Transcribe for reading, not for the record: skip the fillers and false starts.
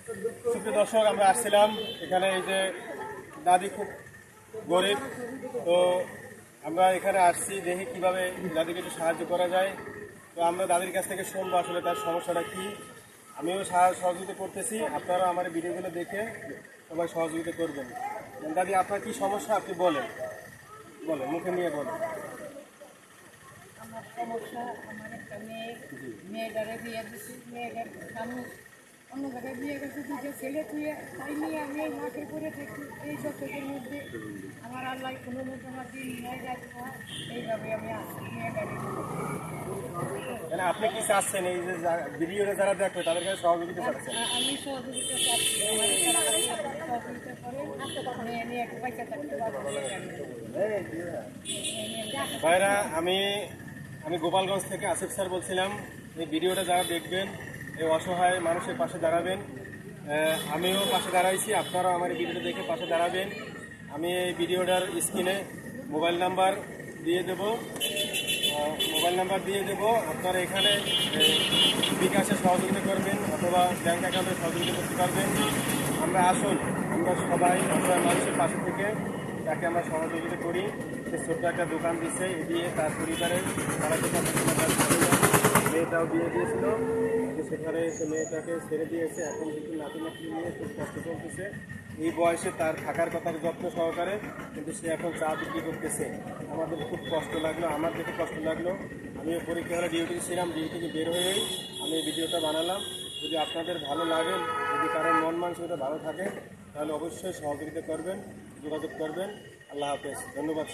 সুপ্রিয় দর্শক, আমরা আসছিলাম এখানে। এই যে দাদি খুব গরিব, তো আমরা এখানে আসছি দেখি কিভাবে দাদিকে একটু সাহায্য করা যায়। তো আমরা দাদির কাছ থেকে শুনবো আসলে তার সমস্যাটা কি। আমিও সহযোগিতা করতেছি, আপনারা আমার ভিডিওগুলো দেখে সবাই সহযোগিতা করবেন। দাদি, আপনার কি সমস্যা আপনি বলেন, বলেন, মুখে নিয়ে বলেন। আমার সমস্যা, আমার একটা মেয়েটারে বিয়ে দিচ্ছি, মেয়েটার স্বামী অন্য জায়গায় বিয়ে গেছে, দুটো ছেলে তুই, তাই নিয়ে আমি এই মাঠে করে থাকি। এই সত্যের মধ্যে আমার আল্লাহ কোনো মতো আমার দিন নিয়ে যাচ্ছে, এইভাবে আমি আসছি মেয়েটারে। মানে আপনি কি চাচ্ছেন, এই যে ভিডিওটা যারা দেখবে তাদের কাছে সহযোগিতা চাচ্ছেন? আমি সহযোগিতা চাচ্ছি, আমার সহযোগিতা করে মেয়ে একটু পয়সা থাকতে পারবো। ভাইরা, আমি গোপালগঞ্জ থেকে আসিফ স্যার বলছিলাম। এই ভিডিওটা যারা দেখবেন, এই অসহায় মানুষের পাশে দাঁড়াবেন। আমিও পাশে দাঁড়াইছি, আপনারাও আমার এই ভিডিওটা দেখে পাশে দাঁড়াবেন। আমি এই ভিডিওটার স্ক্রিনে মোবাইল নাম্বার দিয়ে দেব, আপনারা এখানে বিকাশে সহযোগিতা করবেন অথবা ব্যাংক অ্যাকাউন্টে সহযোগিতা করতে পারবেন। আমরা আসুন, আমরা সবাই অসহায় মানুষের পাশে থেকে তাকে আমরা সহযোগিতা করি। সে ছোট্ট একটা দোকান দিচ্ছে, এ দিয়ে তার পরিবারের তারা মেয়েটাও বিয়ে দিয়েছিল, কিন্তু সেখানে সে মেয়েটাকে ছেড়ে দিয়েছে। এখন কিন্তু নাতি নিয়ে খুব কষ্ট চলতেছে। এই বয়সে তার থাকার কথা যত্ন সহকারে, কিন্তু সে এখন চা বিক্রি করতেছে। আমাদের খুব কষ্ট লাগলো, আমার দেখে কষ্ট লাগলো। আমিও পরীক্ষা হলে ডিউটি ছিলাম, ডিউটি থেকে বের হয়েই আমি এই ভিডিওটা বানালাম। যদি আপনাদের ভালো লাগে, যদি কারোর মন মানসিকতা ভালো থাকে, তাহলে অবশ্যই সহযোগিতা করবেন, যোগাযোগ করবেন। আল্লাহ হাফেজ, ধন্যবাদ।